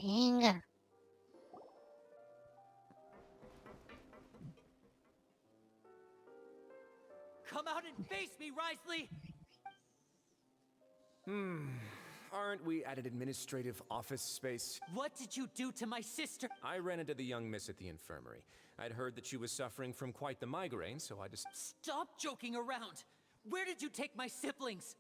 Inga. Come out and face me, Risley! Aren't we at an administrative office space? What did you do to my sister? I ran into the young miss at the infirmary. I'd heard that she was suffering from quite the migraine, so I just... Stop joking around! Where did you take my siblings?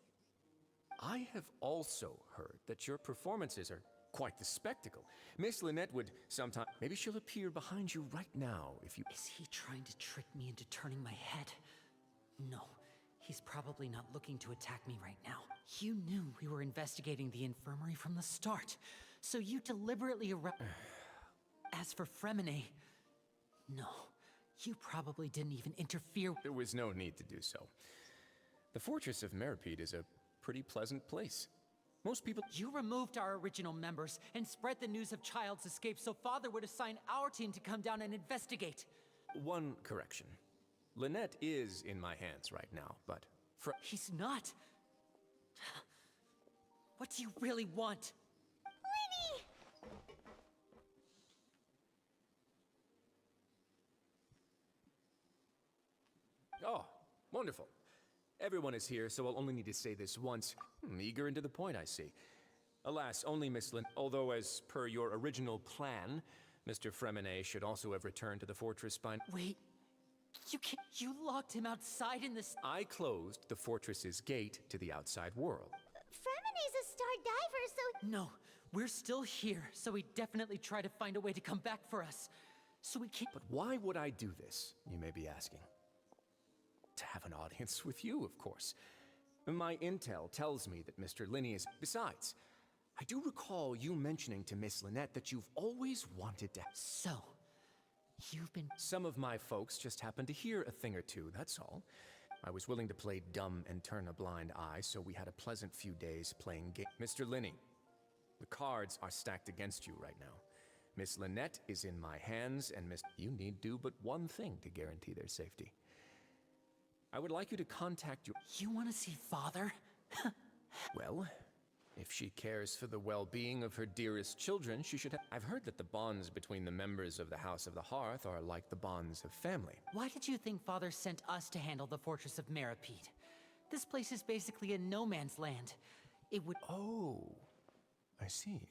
I have also heard that your performances are quite the spectacle. Miss Lynette would sometime... Maybe she'll appear behind you right now if you... Is he trying to trick me into turning my head? No, he's probably not looking to attack me right now. You knew we were investigating the infirmary from the start, so you deliberately As for Fremine, no, you probably didn't even interfere. There was no need to do so. The fortress of Meripede is a pretty pleasant place. Most people... You removed our original members and spread the news of Child's escape so Father would assign our team to come down and investigate. One correction. Lynette is in my hands right now, but... He's not. What do you really want? Lenny! Oh, wonderful. Everyone is here, so I'll only need to say this once. Eager and to the point, I see. Alas, only Miss Lynn. Although, as per your original plan, Mr. Fremine should also have returned to the fortress by... Wait, you locked him outside in this... I closed the fortress's gate to the outside world. Fremine's a star diver, so... No, we're still here, so he definitely tried to find a way to come back for us. So we can't... But why would I do this, you may be asking? To have an audience with you, of course. My intel tells me that Mr. Linney is... Besides, I do recall you mentioning to Miss Lynette that you've always wanted to... So, you've been... Some of my folks just happened to hear a thing or two, that's all. I was willing to play dumb and turn a blind eye, so we had a pleasant few days playing game. Mr. Linney, the cards are stacked against you right now. Miss Lynette is in my hands, and You need do but one thing to guarantee their safety. I would like you to contact your... You want to see Father? Well, if she cares for the well-being of her dearest children, she should have... I've heard that the bonds between the members of the House of the Hearth are like the bonds of family. Why did you think Father sent us to handle the Fortress of Meripede? This place is basically a no-man's land. It would... Oh, I see.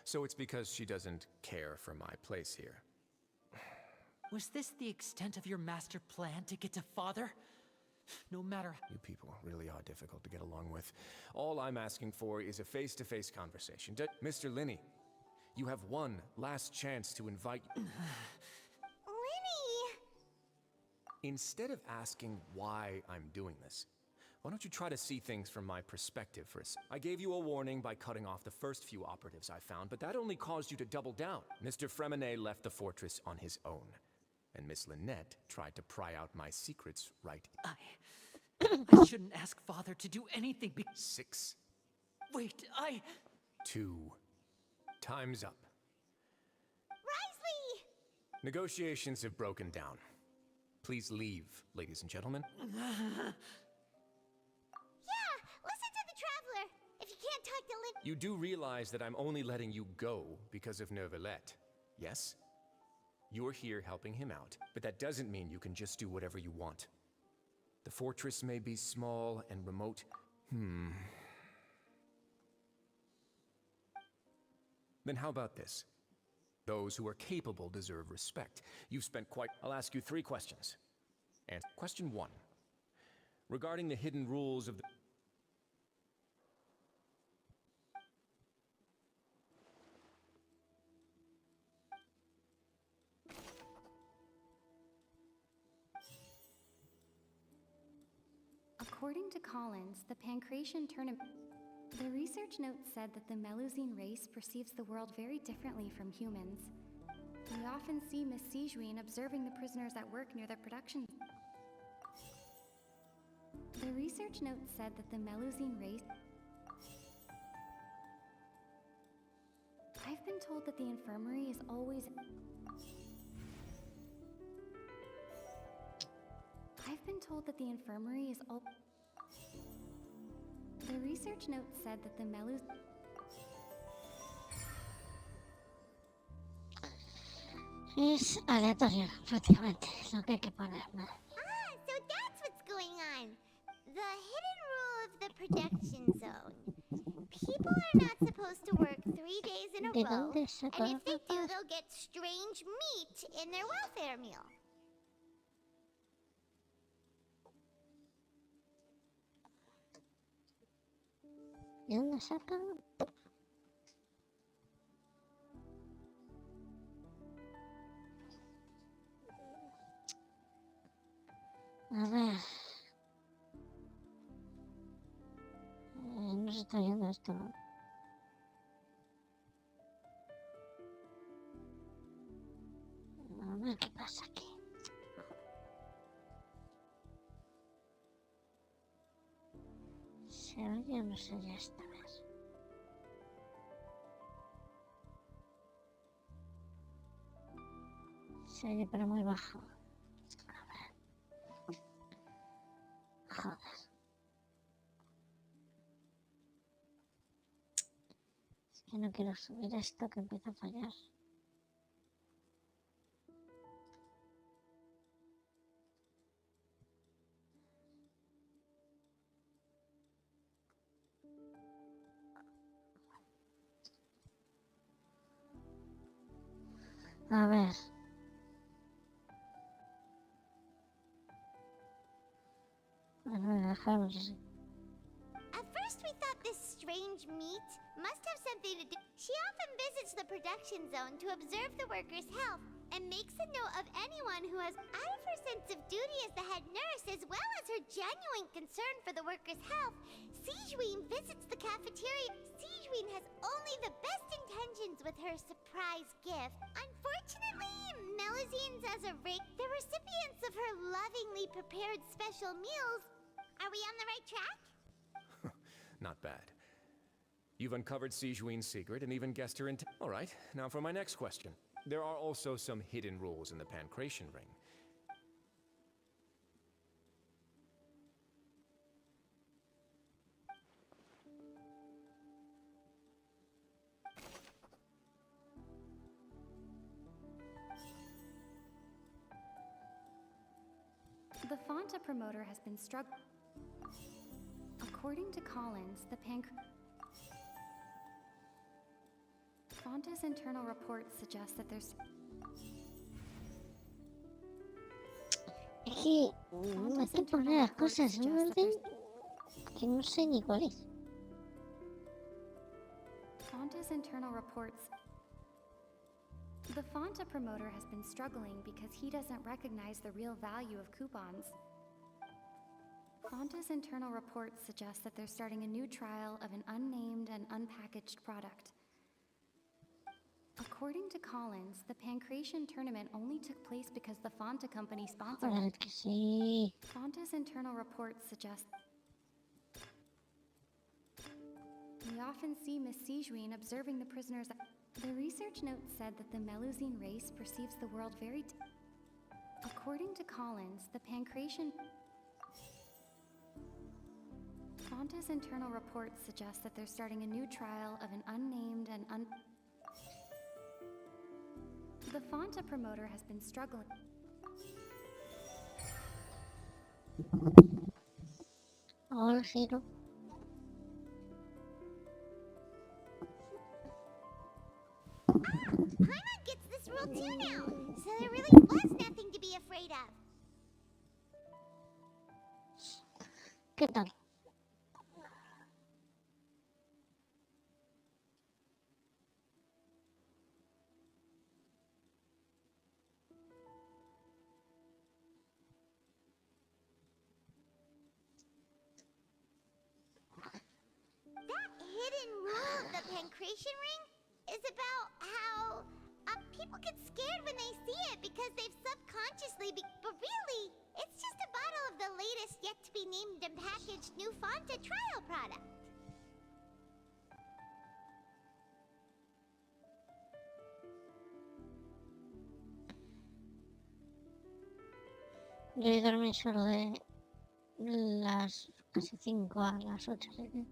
So it's because she doesn't care for my place here. Was this the extent of your master plan to get to Father? No matter... You people really are difficult to get along with. All I'm asking for is a face-to-face conversation. Mr. Linney, you have one last chance to invite... Lenny! Instead of asking why I'm doing this, why don't you try to see things from my perspective for a second? I gave you a warning by cutting off the first few operatives I found, but that only caused you to double down. Mr. Fremine left the fortress on his own, and Miss Lynette tried to pry out my secrets right... I shouldn't ask Father to do anything 6, Wait, 2, time's up. Risley! Negotiations have broken down. Please leave, ladies and gentlemen. Yeah, listen to the Traveler. If you can't talk to Lenny... You do realize that I'm only letting you go because of Neuvillette, yes? You're here helping him out, but that doesn't mean you can just do whatever you want. The fortress may be small and remote. Then how about this? Those who are capable deserve respect. You've spent quite... I'll ask you 3 questions. And question 1. Regarding the hidden rules of the... According to Collins, the Pancration tournament... The research note said that the Melusine race perceives the world very differently from humans. We often see Miss Sijuin observing the prisoners at work near their production. The research note said that the Melusine race... I've been told that the infirmary is always... I've been told that the infirmary is all... The research note said that the Es aleatorio, prácticamente, es lo que hay que poner, ¿no? Ah, so that's what's going on. The hidden rule of the production zone. People are not supposed to work 3 days in a ¿De row, dónde saco and la if they do, papa? they'll get strange meat in their welfare meal. ¿De dónde sacan? A ver. No se está viendo esto. A ver qué pasa aquí. ¿Se oye o no se oye esta vez? Se oye pero muy bajo. A ver. Joder. Es que no quiero subir esto que empieza a fallar. A ver. Bueno, dejamos así. At first, we thought this strange meat must have something to do. She often visits the production zone to observe the workers' health and makes a note of anyone who has, out of her sense of duty as the head nurse, as well as her genuine concern for the workers' health, Sijuin visits the cafeteria. Sijuin has only the best intentions with her surprise gift. Unfortunately, Melusines as a rake, the recipients of her lovingly prepared special meals. Are we on the right track? Not bad. You've uncovered Sijuin's secret and even guessed her into. All right, now for my next question. There are also some hidden rules in the pancration ring. The Fonta promoter has been struggling. According to Collins, the Fonta's internal reports suggest that there's... Es que me te poner las cosas en orden que no sé ni cuál es. Fonta's internal reports... The Fonta promoter has been struggling because he doesn't recognize the real value of coupons. Fonta's internal reports suggest that they're starting a new trial of an unnamed and unpackaged product. According to Collins, the pancration tournament only took place because the Fonta company sponsored Joder, it. que sí. Fonta's internal reports suggest... We often see Miss Sijuin observing the prisoners. The research note said that the Melusine race perceives the world very... According to Collins, the pancration... Fonta's internal reports suggest that they're starting a new trial of an unnamed and The Fonta promoter has been struggling. Ahora sí, ¿no? Paimon gets this rule too now, so there really was nothing to be afraid of. ¿Qué tal? That hidden rule of the pancration ring is about how people get scared when they see it because they've subconsciously but really, it's just a bottle of the latest yet to be named and packaged new Fonta trial product. Yo he dormido solo de las casi 5 a las 8. ¿Sí?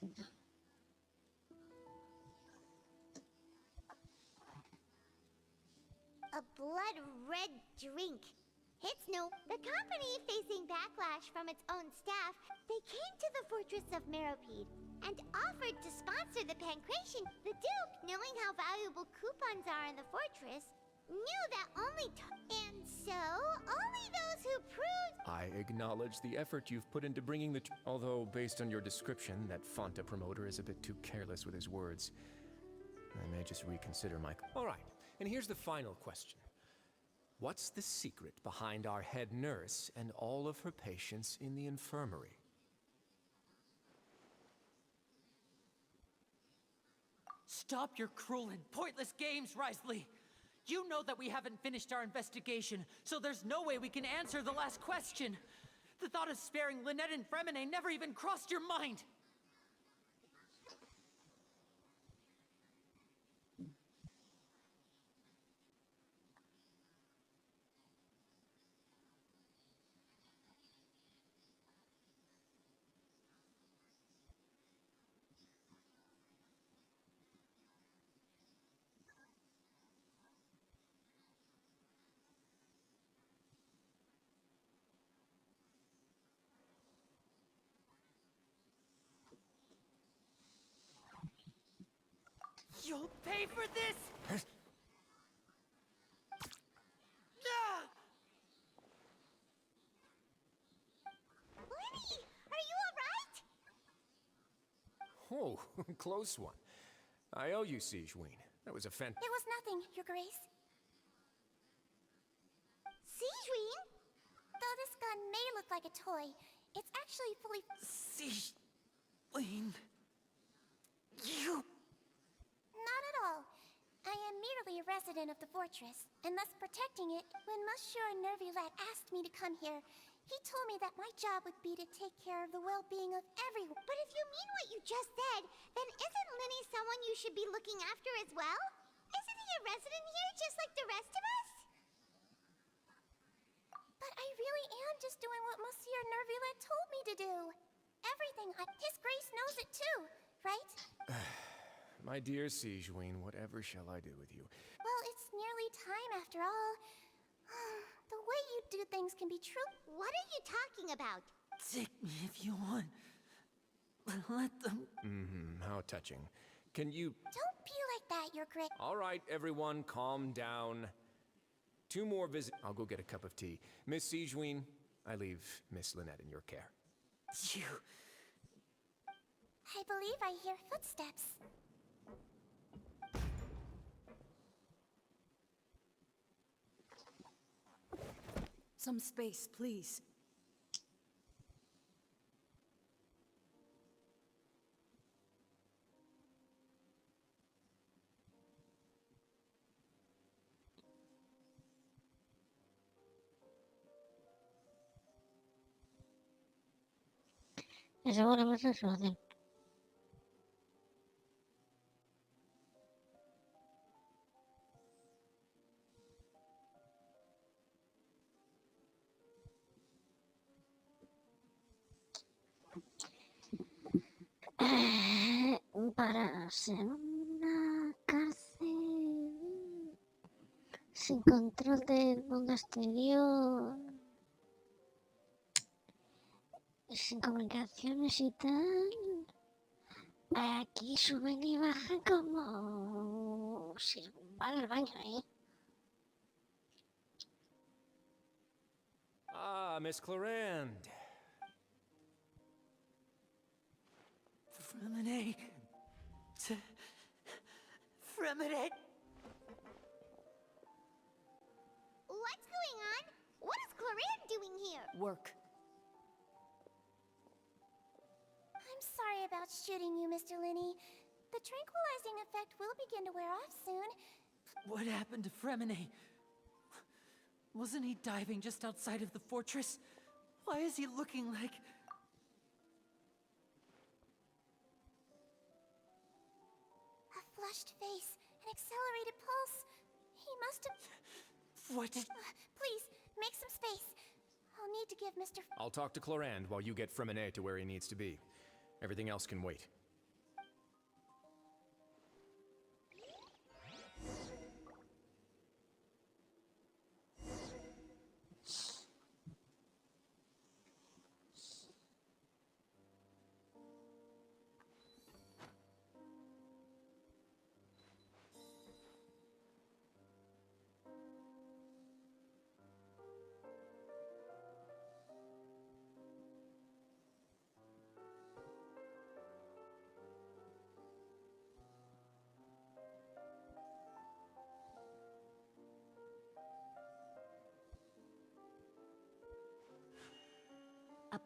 A blood red drink. It's no. The company, facing backlash from its own staff, they came to the fortress of Meropide and offered to sponsor the pancration. The Duke, knowing how valuable coupons are in the fortress, knew that and so only those who proved. I acknowledge the effort you've put into bringing the although, based on your description, that Fonta promoter is a bit too careless with his words. I may just reconsider my... All right, and here's the final question. What's the secret behind our head nurse and all of her patients in the infirmary? Stop your cruel and pointless games, Risley! You know that we haven't finished our investigation, so there's no way we can answer the last question. The thought of sparing Lynette and Fremine never even crossed your mind! You'll pay for this! Ah! Lenny, are you all right? Oh, close one. I owe you, Sigewinne. That was a It was nothing, Your Grace. Sigewinne? Though this gun may look like a toy, it's actually fully... Sigewinne... You... Not at all. I am merely a resident of the fortress, and thus protecting it. When Monsieur Nervulette asked me to come here, he told me that my job would be to take care of the well-being of everyone. But if you mean what you just said, then isn't Lenny someone you should be looking after as well? Isn't he a resident here just like the rest of us? But I really am just doing what Monsieur Nervulette told me to do. Everything. His Grace knows it too, right? My dear Sigewinne, whatever shall I do with you? Well, it's nearly time after all. The way you do things can be true. What are you talking about? Take me if you want. Let them... How touching. Can you... Don't be like that, Your Grace. All right, everyone, calm down. 2 more visits. I'll go get a cup of tea. Miss Sigewinne, I leave Miss Lynette in your care. You... I believe I hear footsteps. Some space, please. Aseguramos la solución. Para ser una cárcel sin control del mundo exterior y sin comunicaciones y tal, aquí suben y bajan como si van al baño, ¿eh? Ah, Miss Clarend. Fremine... Fremine... What's going on? What is Clarand doing here? Work. I'm sorry about shooting you, Mr. Linney. The tranquilizing effect will begin to wear off soon. What happened to Fremine? Wasn't he diving just outside of the fortress? Why is he looking like... A flushed face, an accelerated pulse. He must have... What did... Please, make some space. I'll need to give Mr. I'll talk to Clarand while you get Fremine to where he needs to be. Everything else can wait.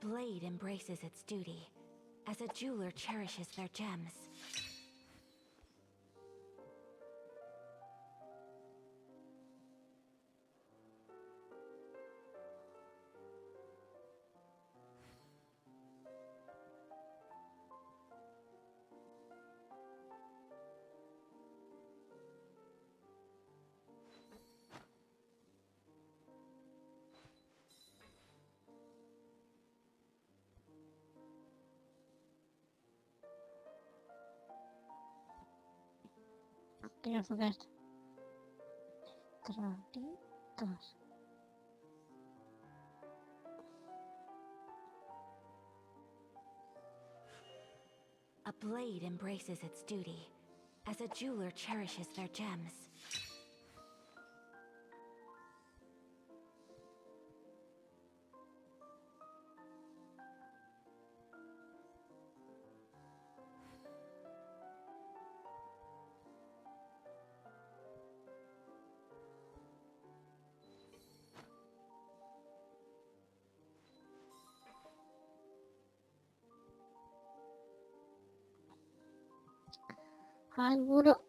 blade embraces its duty, as a jeweler cherishes their gems. Quiero enfocar esto. Tronitos. A blade embraces its duty, as a jeweler cherishes their gems. Al muro.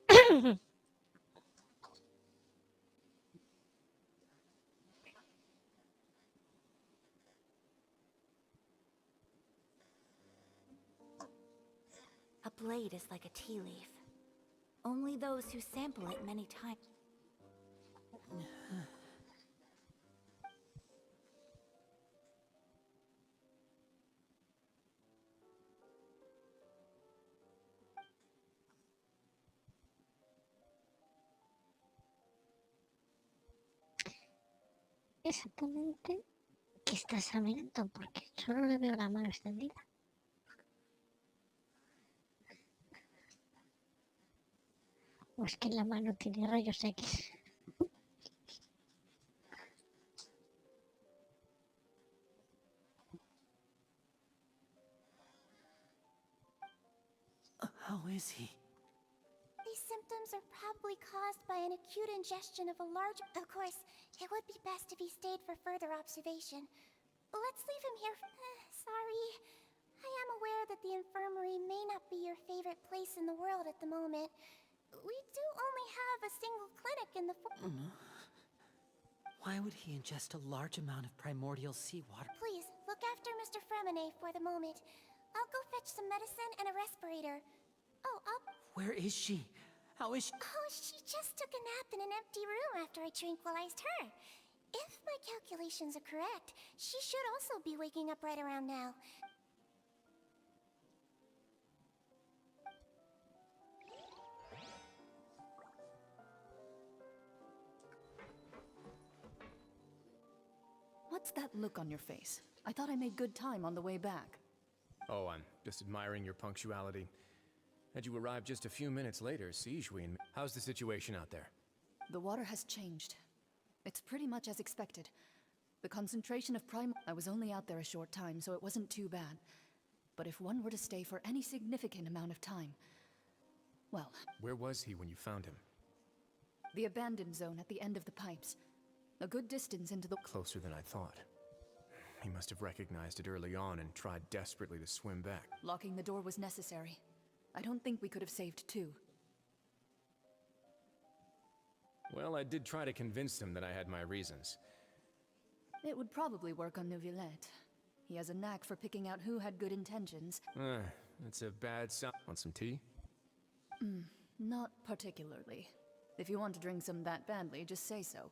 A blade is like a tea leaf. Only those who sample it many times. Exactamente. ¿Qué estás mirando? Porque solo le veo la mano extendida. O es que la mano tiene rayos X. How is he? These symptoms are probably caused by an acute ingestion of a large... Of course, it would be best if he stayed for further observation. Let's leave him here. Sorry. I am aware that the infirmary may not be your favorite place in the world at the moment. We do only have a single clinic in the... Why would he ingest a large amount of primordial seawater? Please, look after Mr. Fremine for the moment. I'll go fetch some medicine and a respirator. Oh, Where is she? How is she? Oh, she just took a nap in an empty room after I tranquilized her. If my calculations are correct, she should also be waking up right around now. What's that look on your face? I thought I made good time on the way back. Oh, I'm just admiring your punctuality. Had you arrived just a few minutes later, Sijuin, how's the situation out there? The water has changed. It's pretty much as expected. The concentration of I was only out there a short time, so it wasn't too bad. But if one were to stay for any significant amount of time... Well... Where was he when you found him? The abandoned zone at the end of the pipes. A good distance into the... Closer than I thought. He must have recognized it early on and tried desperately to swim back. Locking the door was necessary. I don't think we could have saved two. Well, I did try to convince him that I had my reasons. It would probably work on Neuvillette. He has a knack for picking out who had good intentions. That's a bad sign. Want some tea? Not particularly. If you want to drink some that badly, just say so.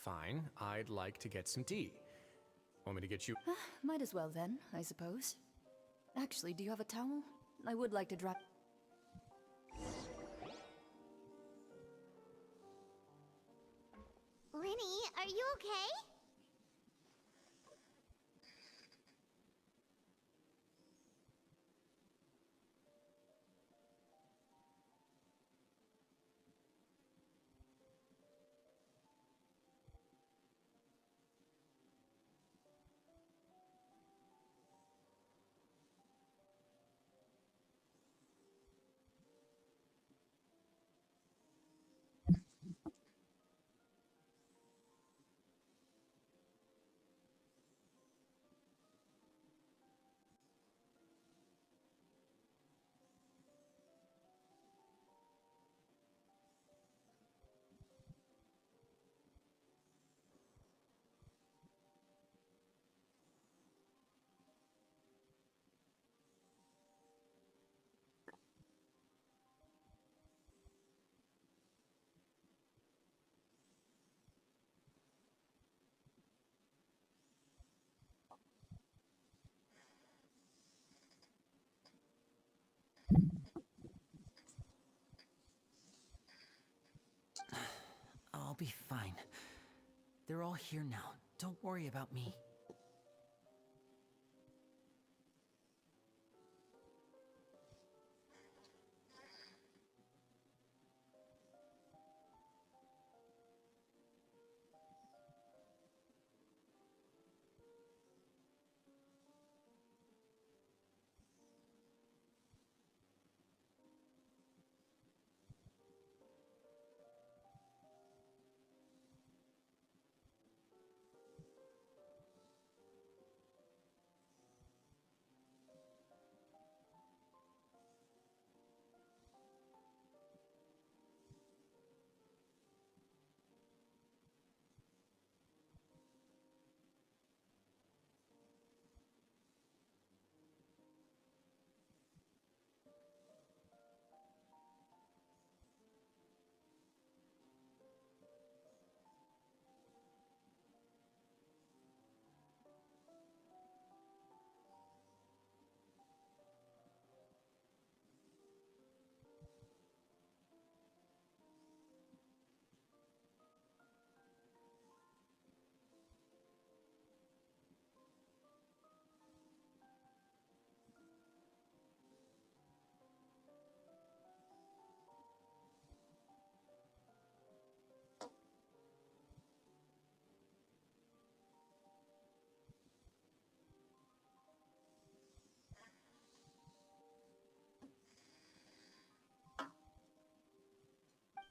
Fine, I'd like to get some tea. Want me to get you? Might as well then, I suppose. Actually, do you have a towel? I would like to drop... Linny, are you okay? be fine. They're all here now. Don't worry about me.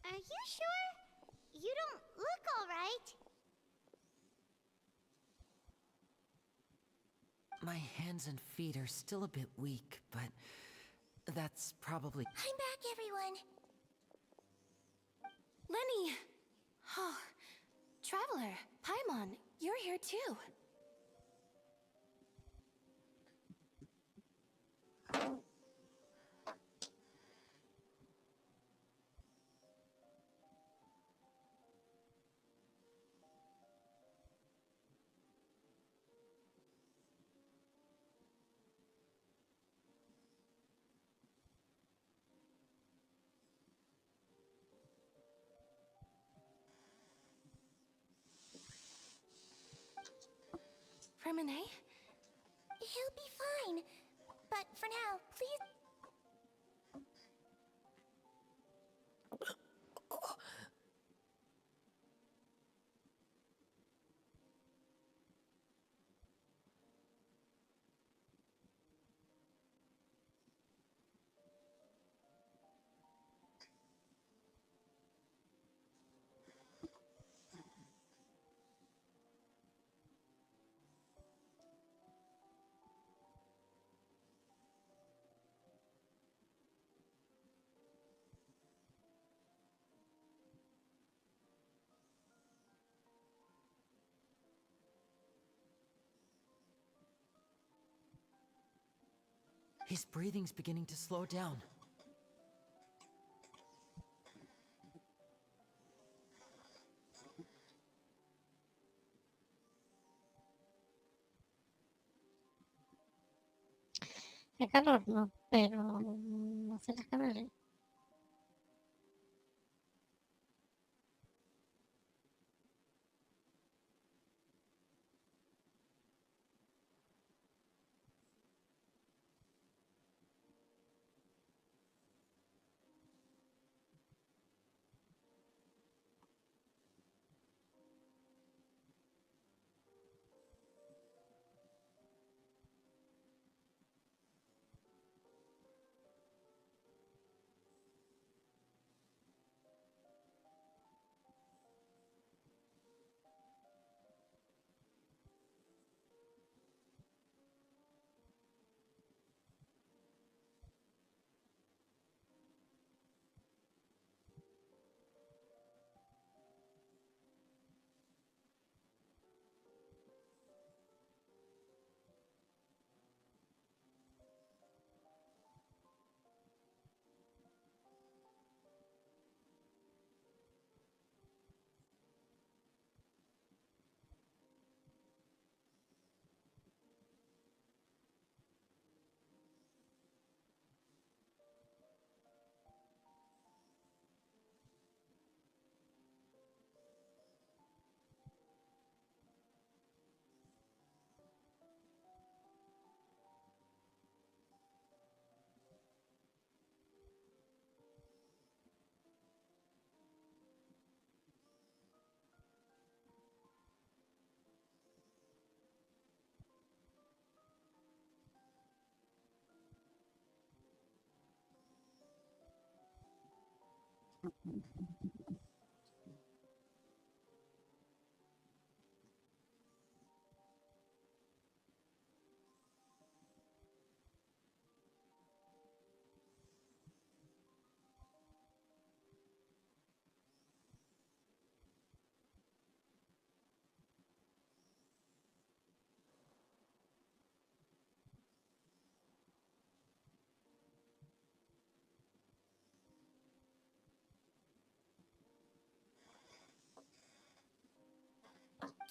Are you sure? You don't look all right. My hands and feet are still a bit weak, but that's probably... I'm back, everyone. Lenny! Oh, Traveler, Paimon, you're here too. Renee? He'll be fine. But for now, please. His breathing's beginning to slow down. Qué calor, no, pero no se las calores.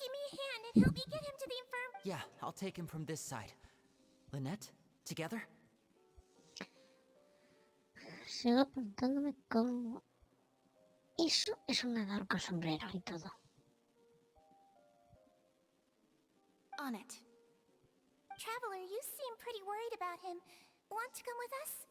Give me a hand and help me get him to the infirm. Yeah, I'll take him from this side. Lynette, together? Sigo preguntándome cómo... Eso es un nadador con sombrero y todo. On it. Traveler, you seem pretty worried about him. Want to come with us?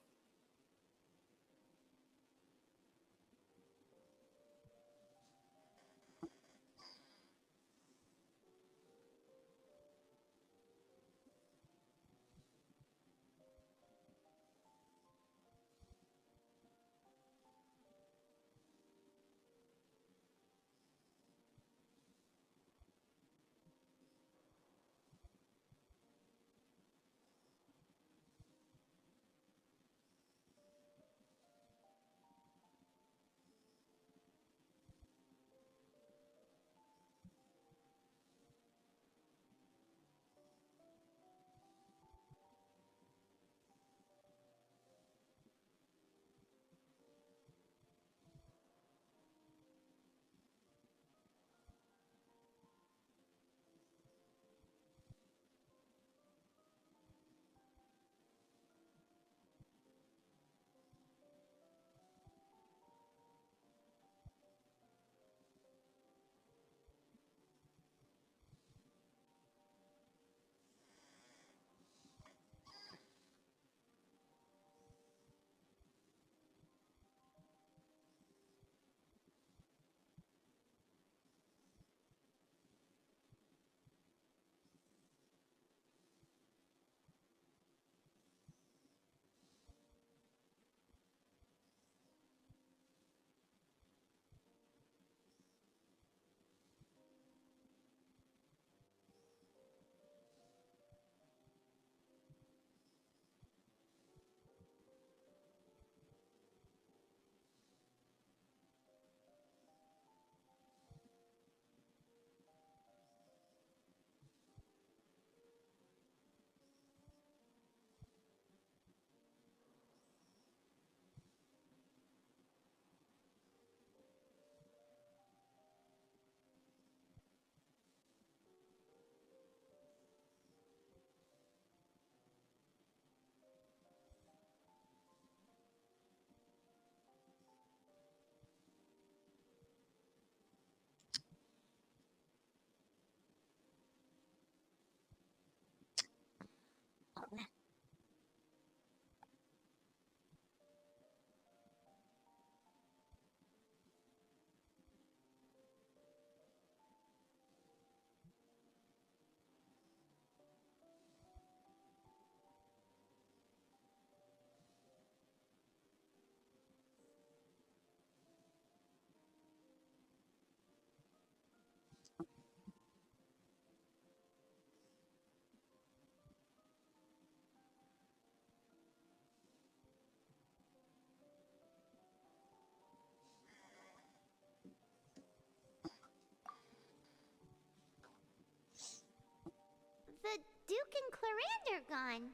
The Duke and Clarande are gone.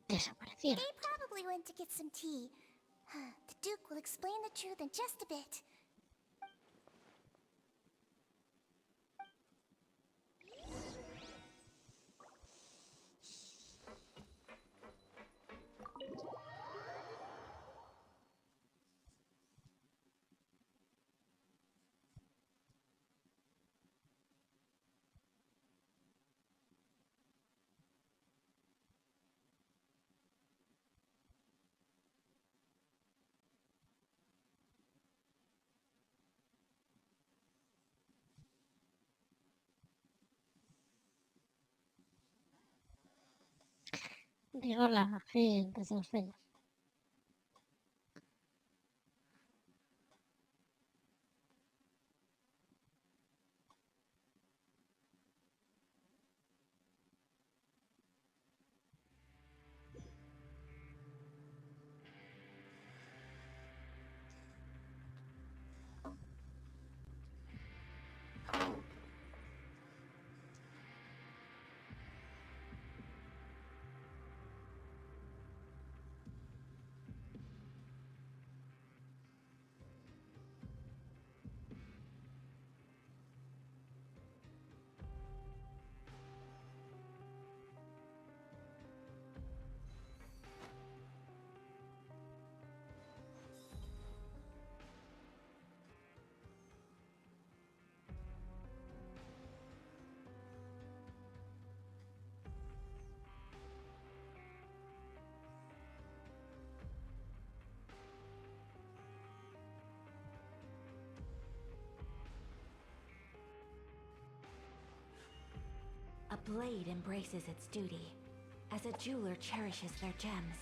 Desaparecieron. They probably went to get some tea. The Duke will explain the truth in just a bit. Digo la gente se enseña. blade embraces its duty, as a jeweler cherishes their gems.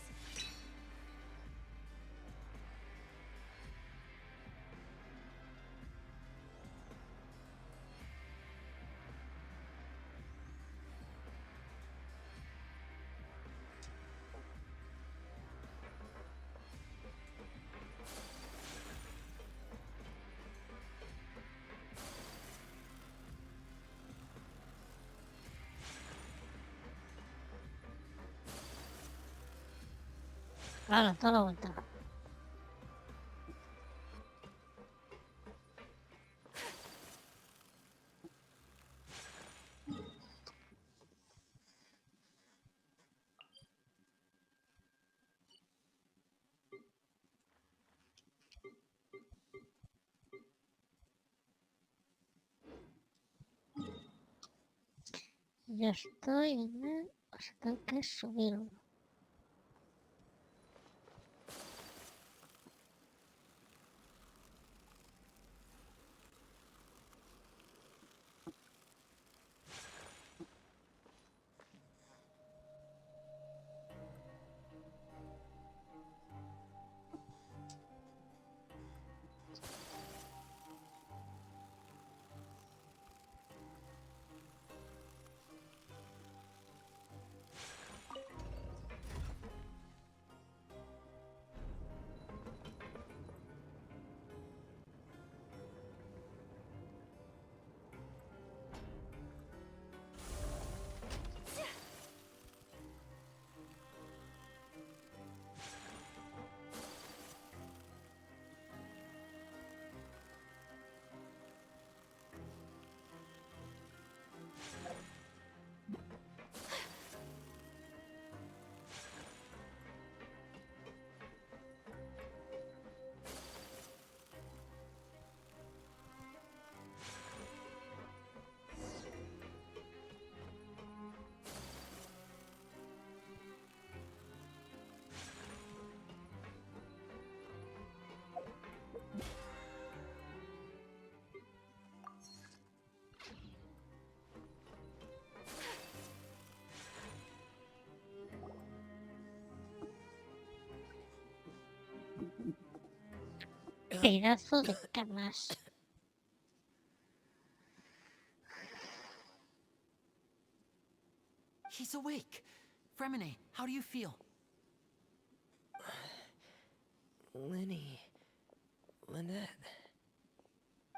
Claro, toda la vuelta. Yo estoy en el... O sea, tengo que subirlo. Pedazo de camas. He's awake. Fremine, how do you feel? Lenny. Lynette.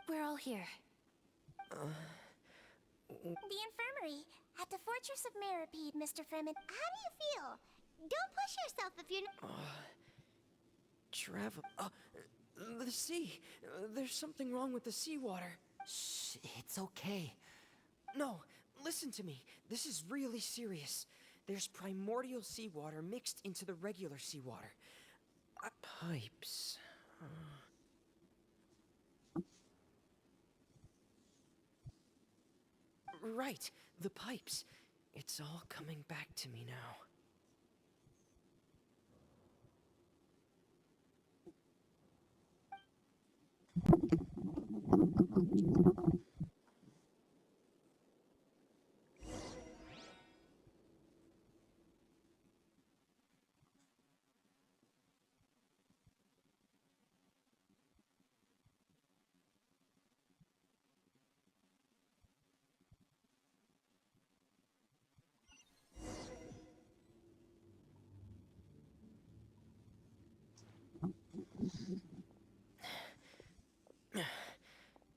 We're all here. The infirmary at the Fortress of Meripede, Mr. Fremen. How do you feel? Don't push yourself if you're not. Travel. The sea. There's something wrong with the seawater. Shh, it's okay. No, listen to me. This is really serious. There's primordial seawater mixed into the regular seawater. Pipes. Right, the pipes. It's all coming back to me now.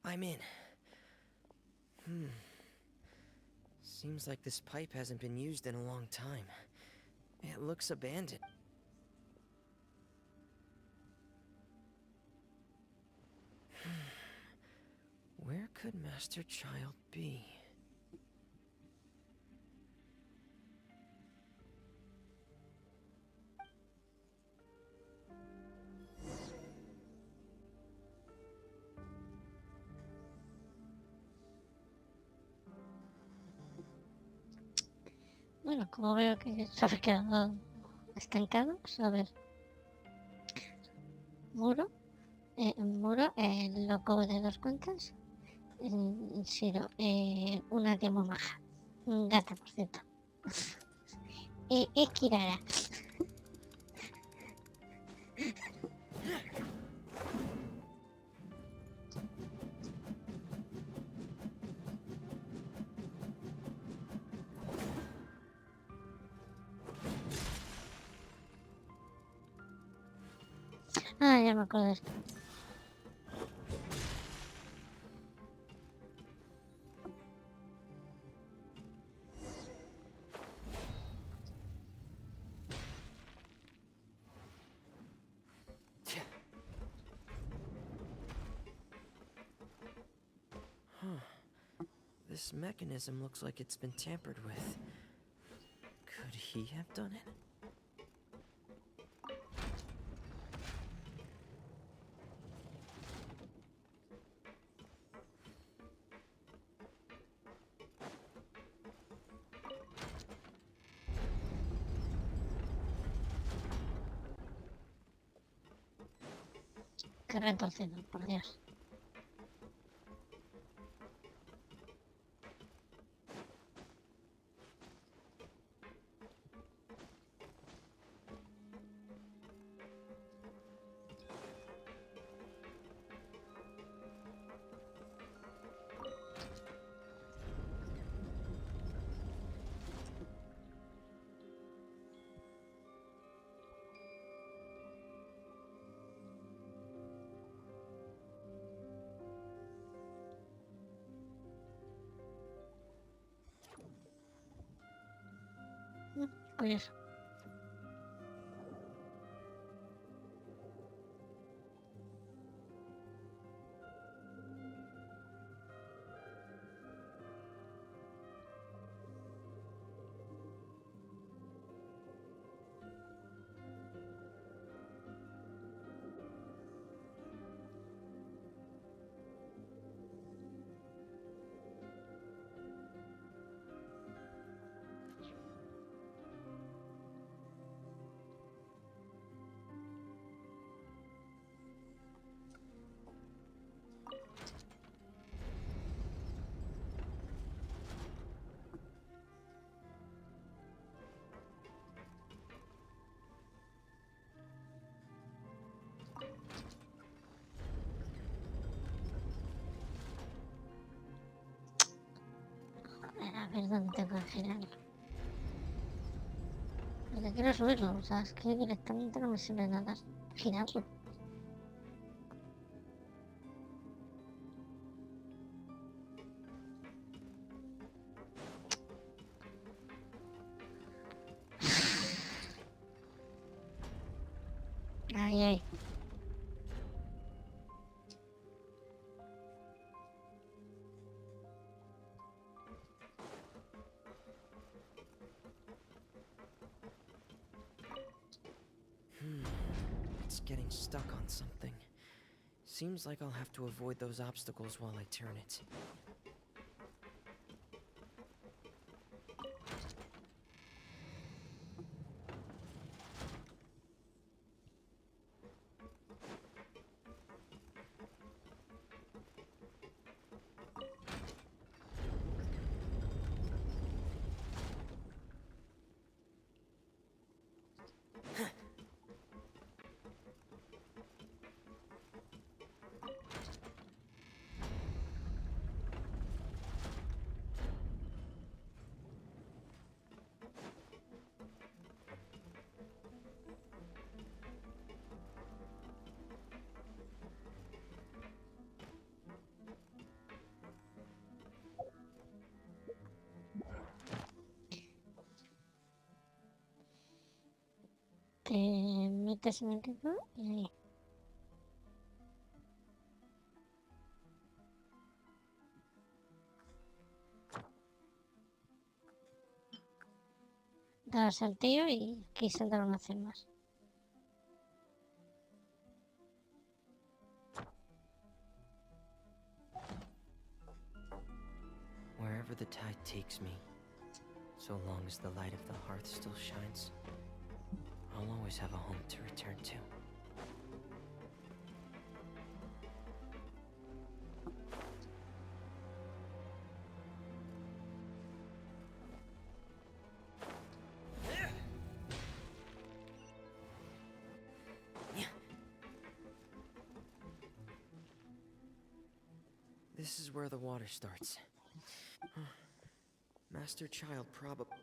I'm in. Seems like this pipe hasn't been used in a long time. It looks abandoned. Where could Master Child be? Bueno, como veo que se ha quedado estancados, a ver. Muro. Muro, el loco de 2 cuentas. Siro, una demo maja. Gata, por cierto. Es Kirara. Ah, ya me acuerdo de esto. This mechanism looks like it's been tampered with. Could he have done it? Qué retorcido, por Dios. Curioso. A ver dónde tengo que girar. Porque quiero subirlo, o sea, es que directamente no me sirve nada girarlo. Ay, ay. It's getting stuck on something. Seems like I'll have to avoid those obstacles while I turn it. Te metes en el ritmo y ahí. Das al tío y aquí saldrá una acción más. Wherever the tide takes me, so long as the light of the hearth still shines, I'll always have a home to return to. This is where the water starts. Master Child probably...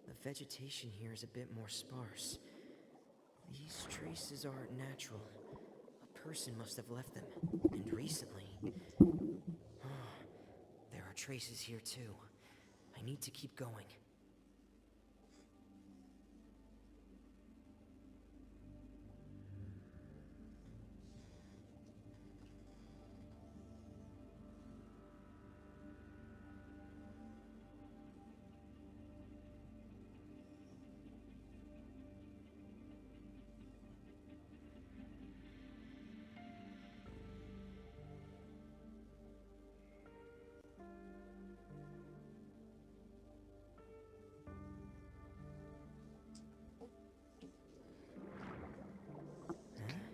The vegetation here is a bit more sparse. These traces aren't natural. A person must have left them, and recently. There are traces here too. I need to keep going.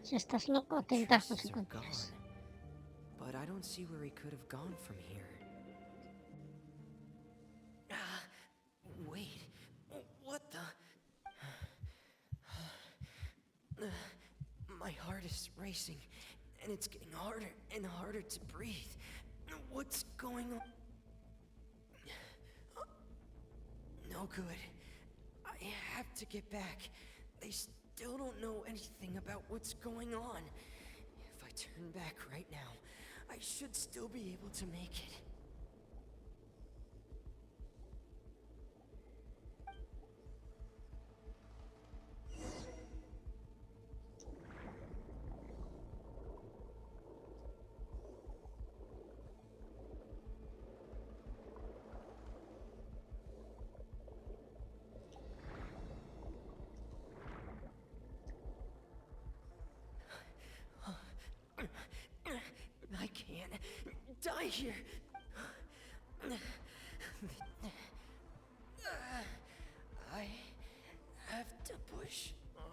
Si estás loco, te encajas Traces si are quieres. gone, but I don't see where he could have gone from here. Wait, what the? My heart is racing, and it's getting harder and harder to breathe. What's going on? No good. I have to get back. They still don't know anything about what's going on. If I turn back right now, I should still be able to make it. I can't die here. I have to push on.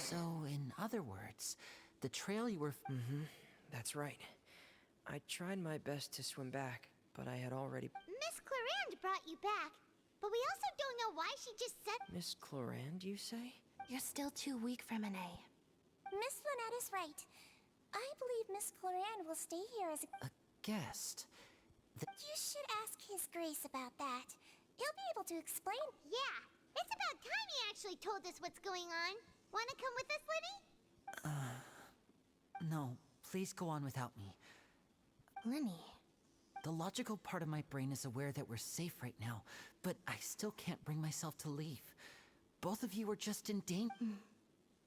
So, in other words, the trail you were... That's right. I tried my best to swim back, but I had already... Miss Clarande brought you back, but we also don't know why she just said... Miss Clarande, you say? You're still too weak for Monet. Miss Lynette is right. I believe Miss Clarande will stay here as a... A guest? You should ask His Grace about that. He'll be able to explain. Yeah, it's about time he actually told us what's going on. Wanna come with us, Linny? No, please go on without me. Linny. The logical part of my brain is aware that we're safe right now, but I still can't bring myself to leave. Both of you are just in danger.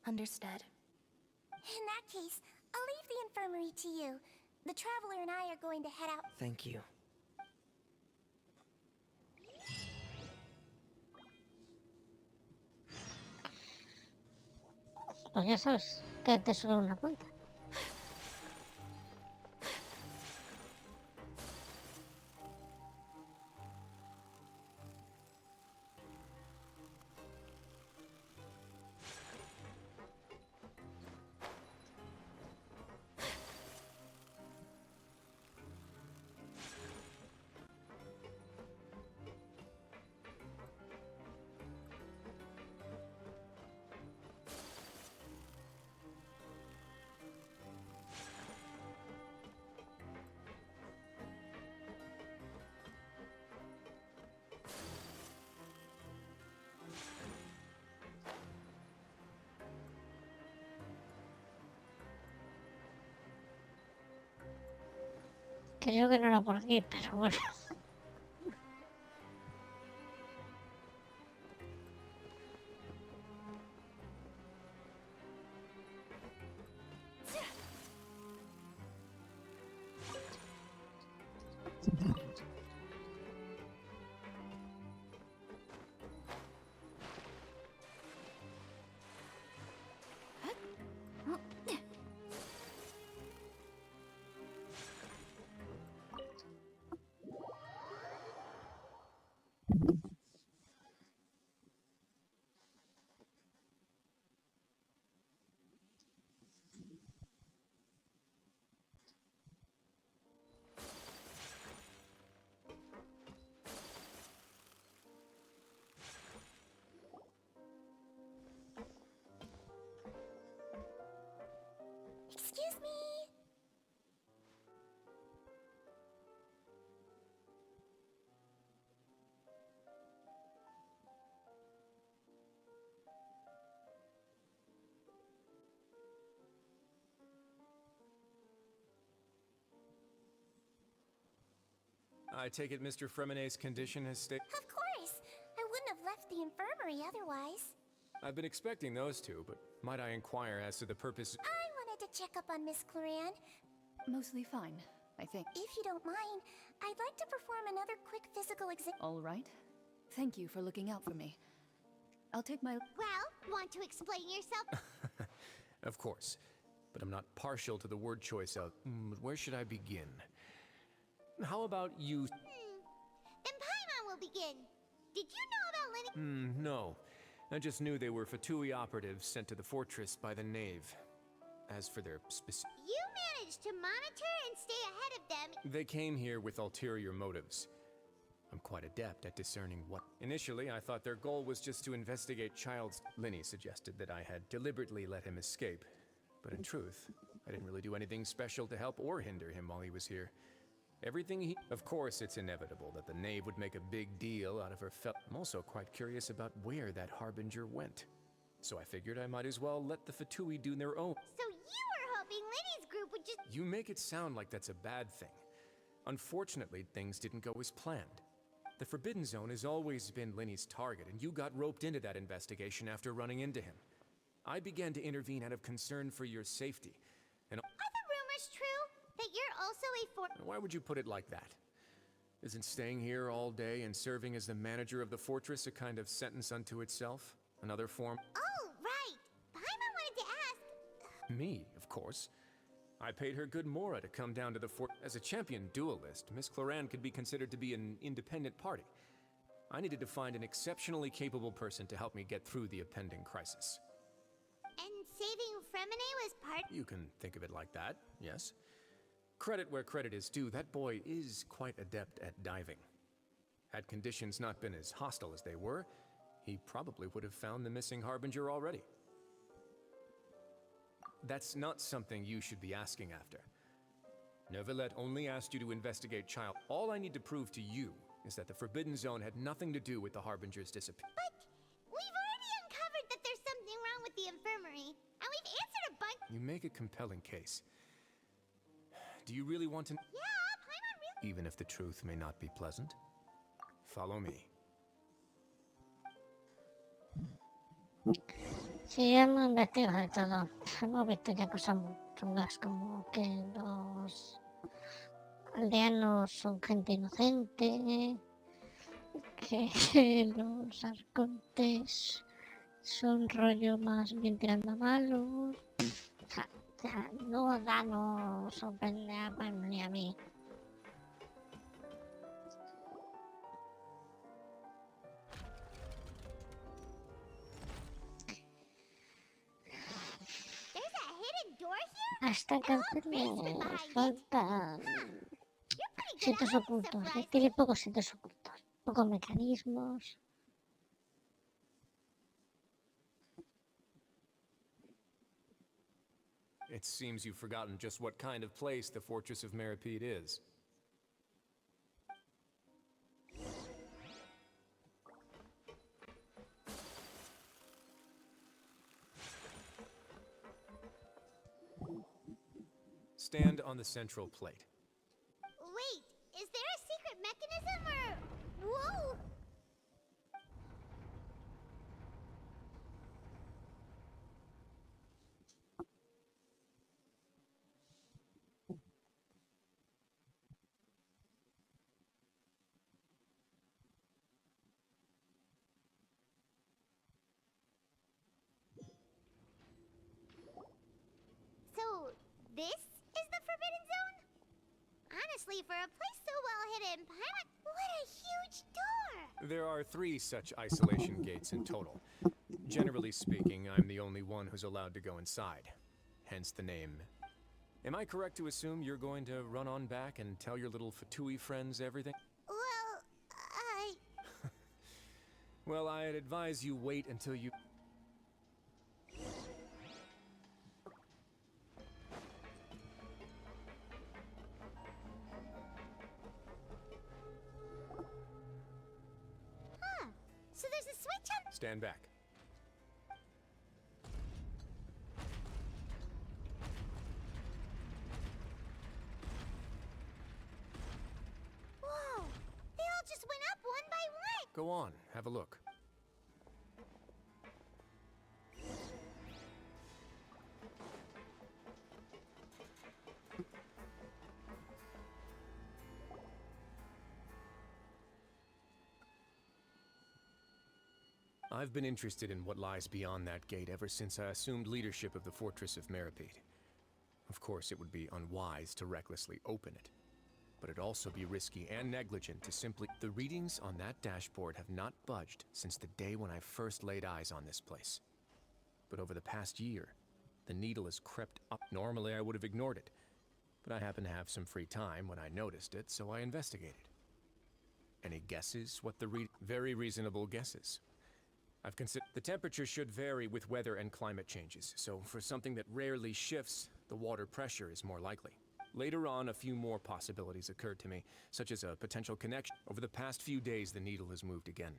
Understood. In that case, I'll leave the infirmary to you. The Traveler and I are going to head out. Thank you. Pues ya sabes que te solo una cuenta. Creo que no era por aquí, pero bueno. Excuse me. I take it Mr. Fremenet's condition has stayed. Of course. I wouldn't have left the infirmary otherwise. I've been expecting those two, but might I inquire as to the purpose? I wanted to check up on Miss Cloran. Mostly fine, I think. If you don't mind, I'd like to perform another quick physical exam. All right. Thank you for looking out for me. I'll take my... Well, want to explain yourself? Of course, but I'm not partial to the word choice of. Where should I begin? How about you? Then Paimon will begin. Did you know about Lenny? No. I just knew they were Fatui operatives sent to the fortress by the Knave. As for their specific... You managed to monitor and stay ahead of them. They came here with ulterior motives. I'm quite adept at discerning what... Initially, I thought their goal was just to investigate Child's... Linny suggested that I had deliberately let him escape. But in truth, I didn't really do anything special to help or hinder him while he was here. Everything he... Of course, it's inevitable that the Knave would make a big deal out of her I'm also quite curious about where that Harbinger went. So I figured I might as well let the Fatui do their own. So you were hoping Lenny's group would just... You make it sound like that's a bad thing. Unfortunately, things didn't go as planned. The Forbidden Zone has always been Linny's target, and you got roped into that investigation after running into him. I began to intervene out of concern for your safety, and... Are the rumors true? That you're also a Why would you put it like that? Isn't staying here all day and serving as the manager of the fortress a kind of sentence unto itself? Another form? Oh, right. Paimon wanted to ask... Me, of course. I paid her good mora to come down to the fort. As a champion duelist, Miss Cloran could be considered to be an independent party. I needed to find an exceptionally capable person to help me get through the impending crisis. And saving Fremine was part... You can think of it like that, yes. Credit where credit is due, that boy is quite adept at diving. Had conditions not been as hostile as they were, he probably would have found the missing Harbinger already. That's not something you should be asking after. Neuvillette only asked you to investigate Child. All I need to prove to you is that the Forbidden Zone had nothing to do with the Harbinger's disappearance. But we've already uncovered that there's something wrong with the infirmary, and we've answered a bunch... You make a compelling case. Do you really want to... Yeah, Paimon really... Even if the truth may not be pleasant? Follow me. Sí, hemos investigado de todo. Hemos visto ya cosas muy chungas como que los aldeanos son gente inocente, que los arcontes son rollo más bien tirando a malos. O sea, no sorprende a Pam ni a mí. Hasta cárcel nos faltan sitios ocultos. Tiene pocos sitios ocultos, pocos mecanismos. It seems you've forgotten just what kind of place the Fortress of Meripede is. Stand on the central plate. This is the Forbidden Zone? Honestly, for a place so well hidden, what a huge door! There are 3 such isolation gates in total. Generally speaking, I'm the only one who's allowed to go inside. Hence the name. Am I correct to assume you're going to run on back and tell your little Fatui friends everything? Well, Well, I'd advise you wait until you... so there's a switch on... Stand back. Whoa! They all just went up one by one! Go on, have a look. I've been interested in what lies beyond that gate ever since I assumed leadership of the Fortress of Meripede. Of course, it would be unwise to recklessly open it, but it'd also be risky and negligent to simply... The readings on that dashboard have not budged since the day when I first laid eyes on this place. But over the past year, the needle has crept up. Normally, I would have ignored it, but I happened to have some free time when I noticed it, so I investigated. Any guesses what the Very reasonable guesses. I've considered the temperature should vary with weather and climate changes, so for something that rarely shifts, the water pressure is more likely. Later on, a few more possibilities occurred to me, such as a potential connection. Over the past few days, the needle has moved again.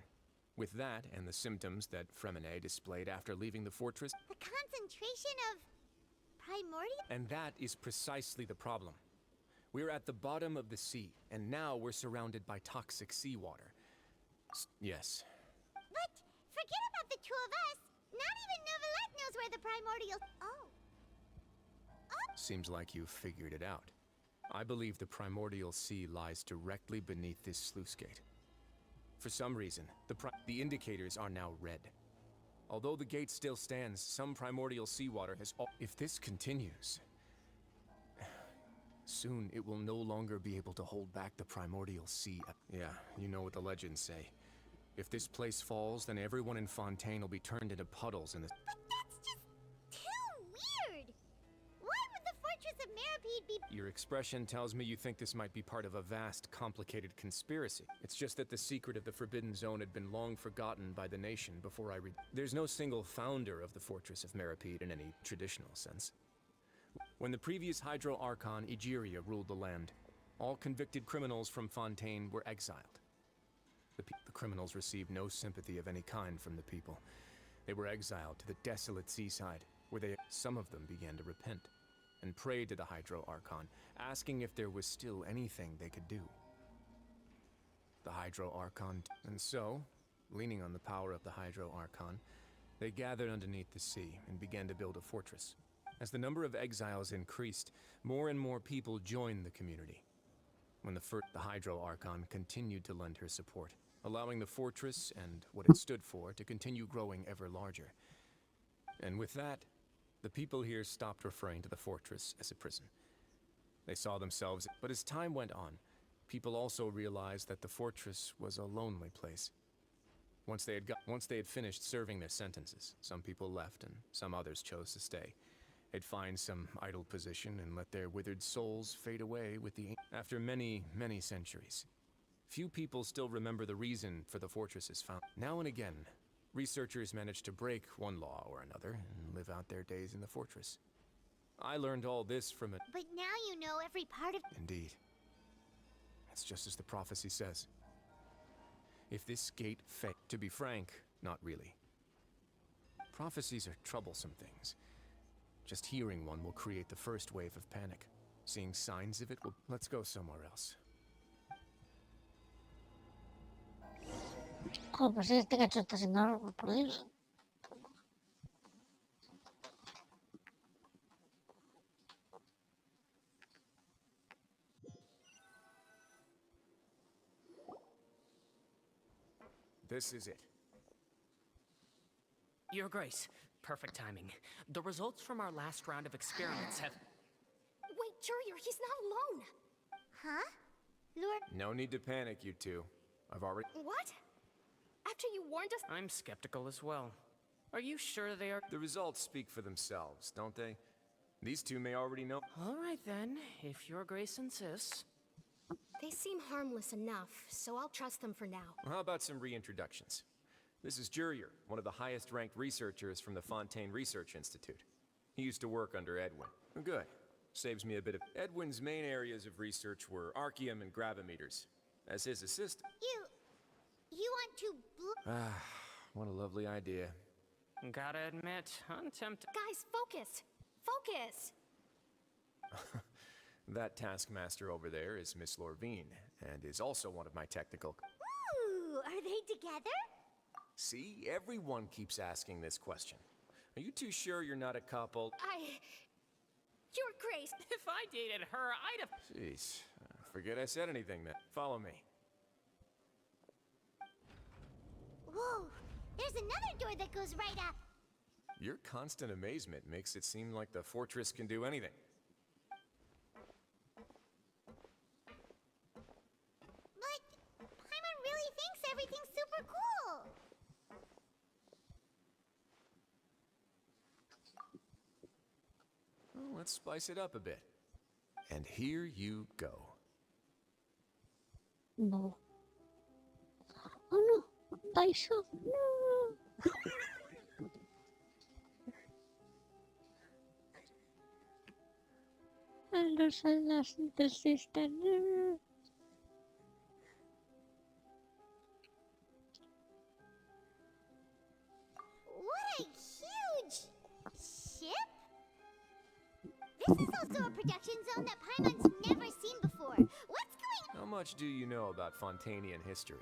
With that, and the symptoms that Fremine displayed after leaving the fortress... The concentration of... primordial... And that is precisely the problem. We're at the bottom of the sea, and now we're surrounded by toxic seawater. Yes. But forget about the 2 of us! Not even Novelette knows where the primordial... Oh. Seems like you've figured it out. I believe the primordial sea lies directly beneath this sluice gate. For some reason, the indicators are now red. Although the gate still stands, some primordial seawater has... If this continues... soon it will no longer be able to hold back the primordial sea. Yeah, you know what the legends say. If this place falls, then everyone in Fontaine will be turned into puddles in the... But that's just... too weird! Why would the Fortress of Meripede be... Your expression tells me you think this might be part of a vast, complicated conspiracy. It's just that the secret of the Forbidden Zone had been long forgotten by the nation before I read... There's no single founder of the Fortress of Meripede in any traditional sense. When the previous Hydro Archon, Egeria, ruled the land, all convicted criminals from Fontaine were exiled. The criminals received no sympathy of any kind from the people. They were exiled to the desolate seaside, where some of them began to repent, and prayed to the Hydro Archon, asking if there was still anything they could do. The Hydro Archon... And so, leaning on the power of the Hydro Archon, they gathered underneath the sea and began to build a fortress. As the number of exiles increased, more and more people joined the community. When the Hydro Archon continued to lend her support, allowing the fortress and what it stood for to continue growing ever larger. And with that, the people here stopped referring to the fortress as a prison. They saw themselves, but as time went on, people also realized that the fortress was a lonely place. Once they had finished serving their sentences, some people left and some others chose to stay. They'd find some idle position and let their withered souls fade away with the... After many, many centuries, few people still remember the reason for the fortress's found. Now and again, researchers manage to break one law or another and live out their days in the fortress. I learned all this from it. But now you know every part of... Indeed. It's just as the prophecy says. If this gate to be frank, not really. Prophecies are troublesome things. Just hearing one will create the first wave of panic. Seeing signs of it will... Let's go somewhere else. Oh, pues este cacho está haciendo algo por Dios. This is it. Your Grace, perfect timing. The results from our last round of experiments have... Jurier, he's not alone. Huh? Lord... No need to panic, you two. I've already... What? After you warned us? I'm skeptical as well. Are you sure they are? The results speak for themselves, don't they? These two may already know... All right then, if your grace insists. They seem harmless enough, so I'll trust them for now. How about some reintroductions? This is Jurier, one of the highest-ranked researchers from the Fontaine Research Institute. He used to work under Edwin. Good. Saves me a bit of... Edwin's main areas of research were archaeum and gravimeters. As his assistant... You want to What a lovely idea. Gotta admit, I'm tempted. Guys, focus! Focus! That taskmaster over there is Miss Lorvine, and is also one of my technical... Ooh, are they together? See, everyone keeps asking this question. Are you too sure you're not a couple? Your Grace! If I dated her, I'd have... Jeez, forget I said anything then. Follow me. Whoa, there's another door that goes right up. Your constant amazement makes it seem like the fortress can do anything. But Paimon really thinks everything's super cool. Well, let's spice it up a bit. And here you go. No. Oh no, Taisho, no. And there's a last little sister. No. What a huge ship! This is also a production zone that Paimon's never seen before. What's going... How much do you know about Fontanian history?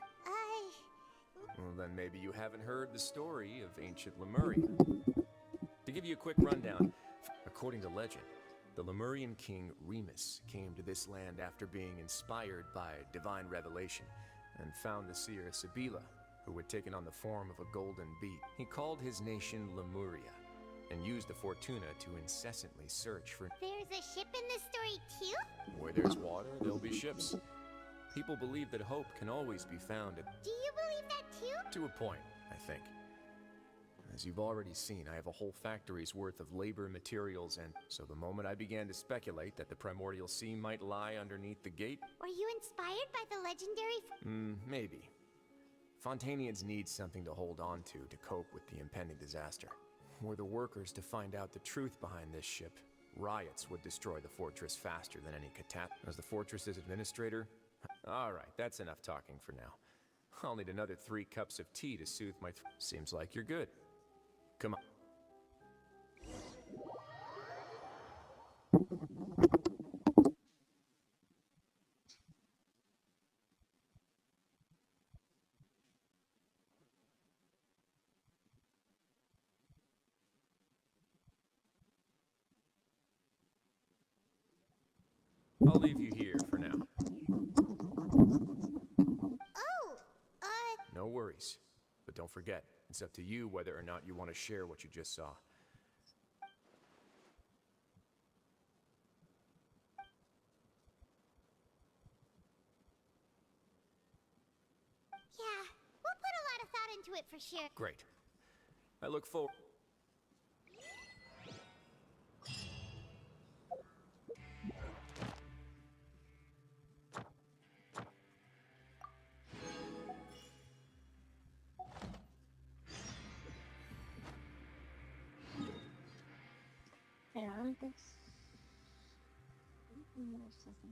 Well, then maybe you haven't heard the story of ancient Lemuria. To give you a quick rundown, according to legend, the Lemurian king Remus came to this land after being inspired by divine revelation and found the seer Sibila, who had taken on the form of a golden bee. He called his nation Lemuria and used the Fortuna to incessantly search for... There's a ship in this story too? Where there's water, there'll be ships. People believe that hope can always be found at... Do you believe that too? To a point, I think. As you've already seen, I have a whole factory's worth of labor, materials, and so the moment I began to speculate that the primordial sea might lie underneath the gate... Were you inspired by the legendary... maybe. Fontanians need something to hold on to cope with the impending disaster. Were the workers to find out the truth behind this ship, riots would destroy the fortress faster than any catastrophe. As the fortress's administrator... Alright, that's enough talking for now. I'll need another 3 cups of tea to soothe my Seems like you're good. Come on. I'll leave you here for now. No worries. But don't forget, it's up to you whether or not you want to share what you just saw. Yeah, we'll put a lot of thought into it for sure. Great. I look forward... Pero antes... No sé si...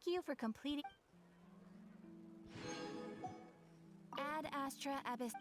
Thank you for completing. Ad Astra Abyss.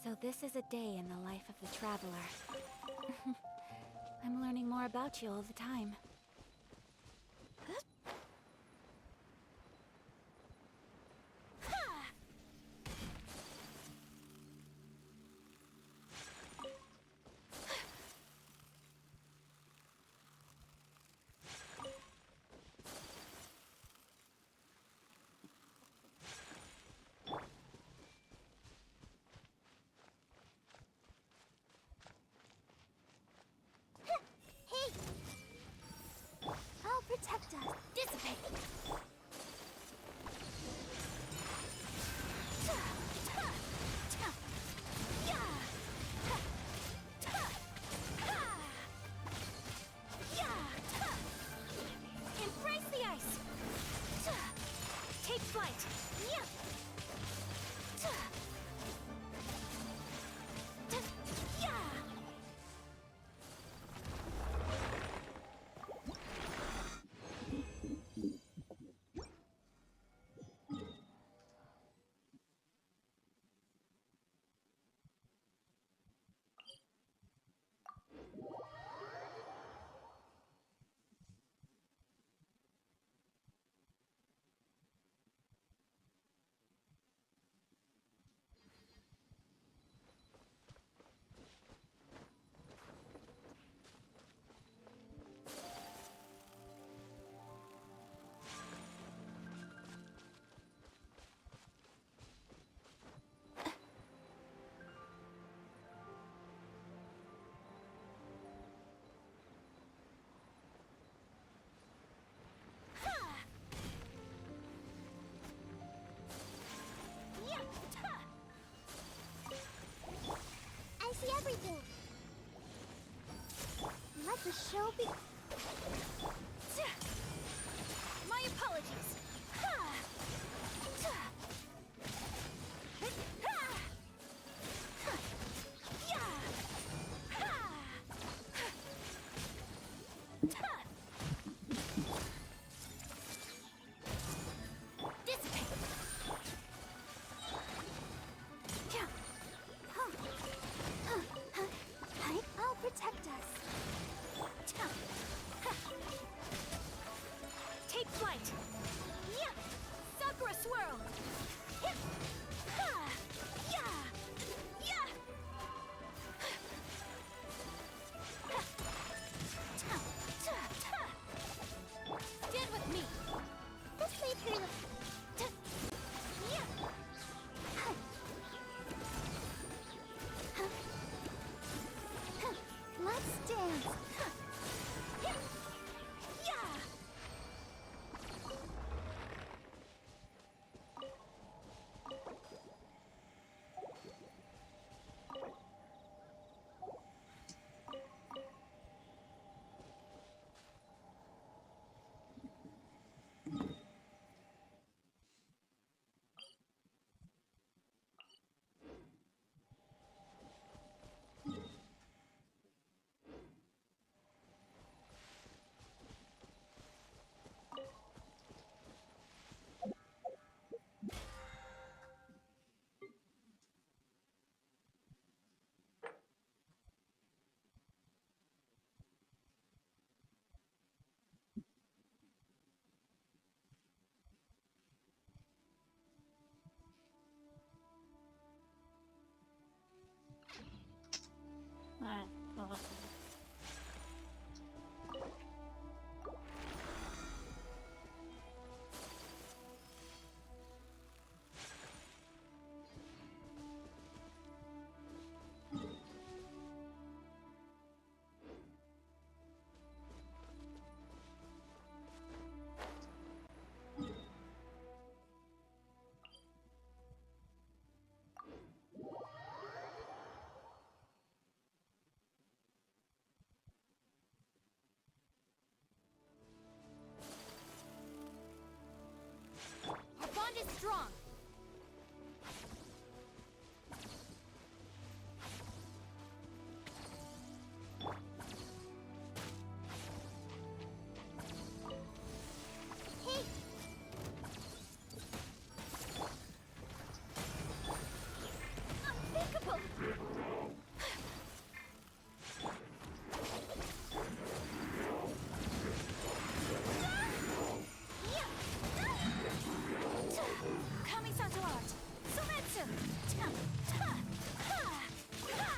So this is a day in the life of the traveler. I'm learning more about you all the time. Protect us. Dissipate. Embrace the ice. Take flight. Everything. Let the show be. My apologies. Protect us. Take flight. Sakura chance! Yeah! Our bond is strong. Unthinkable! Kami-santo art! Sometsu! Ta! Ta! Ha! Ha!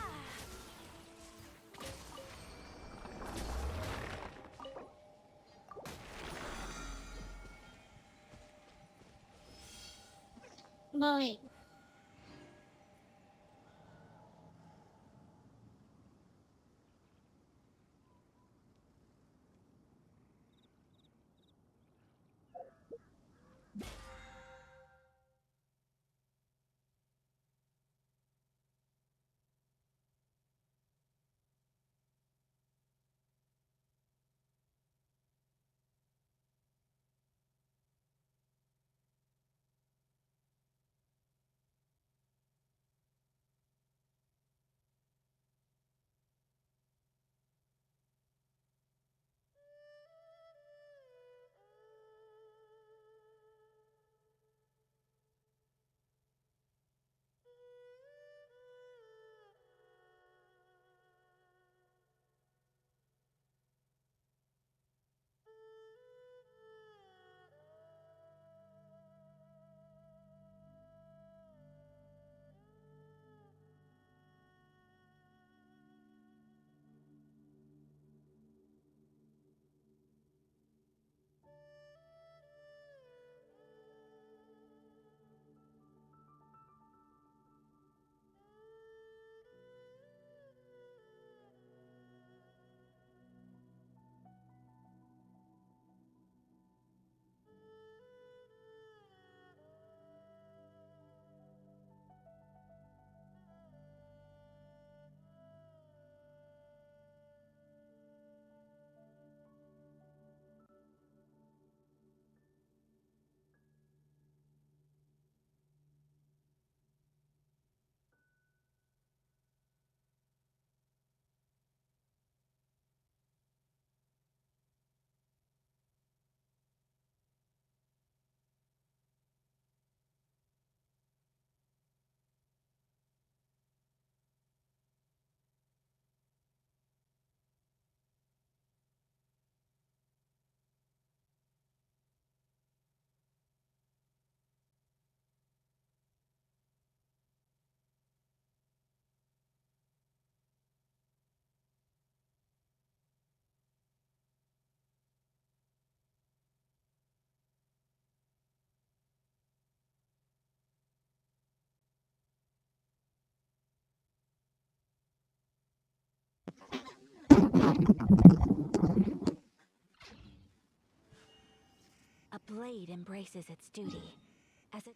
Voy. A blade embraces its duty as a...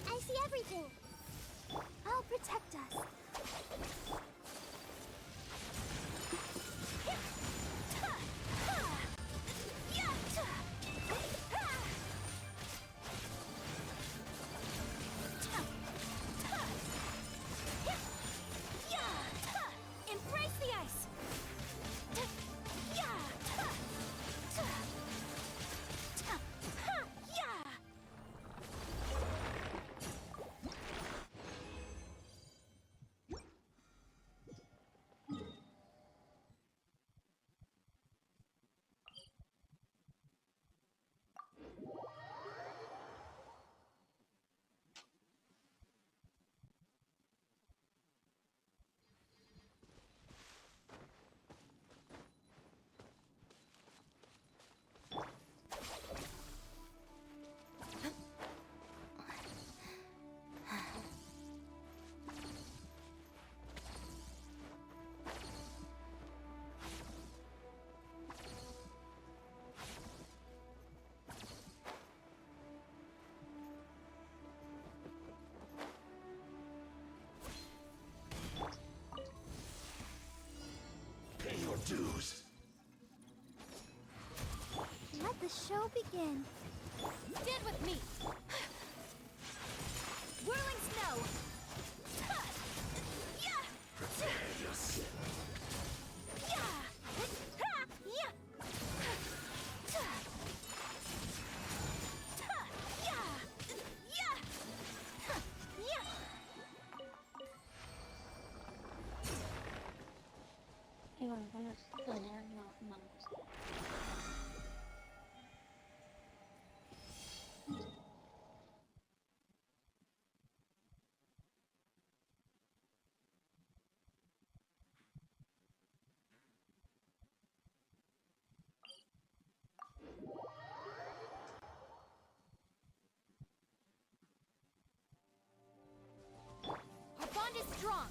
I see everything. I'll protect us. Embrace the ice. Dues. Let the show begin. Stand with me! Whirling snow! Prepare yourself. Y bueno, con esto ya no me gusta. Our bond is strong!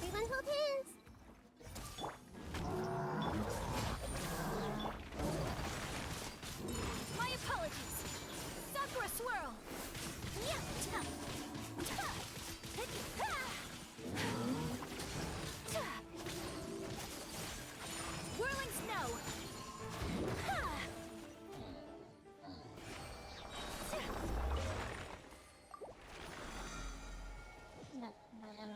Everyone hold hands. My apologies! Sakura swirl! Whirling snow! No, no, ya no.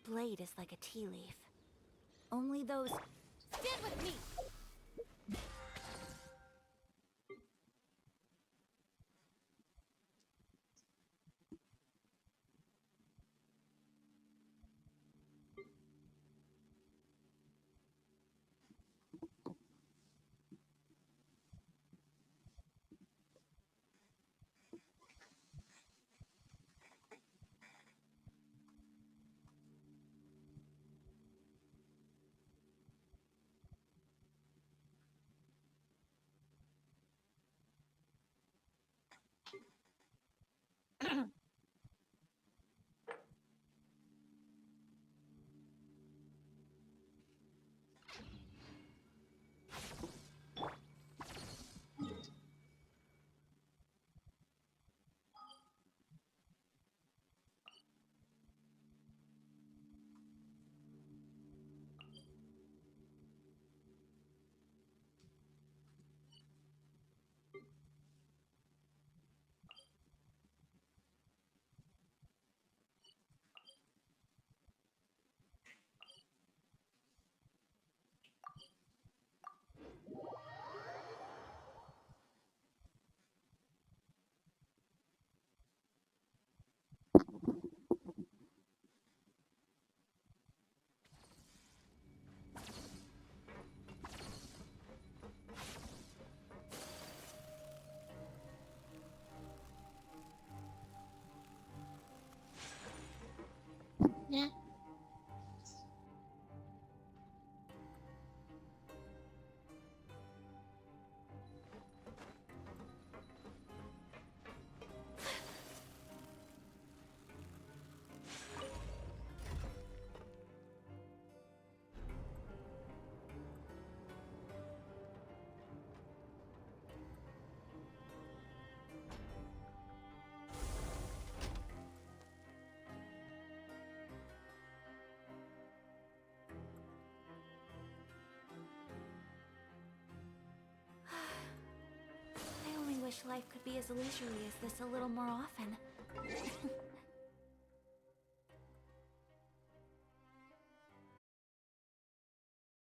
blade is like a tea leaf. Only those... Stand with me! Yeah. I only wish life could be as leisurely as this a little more often.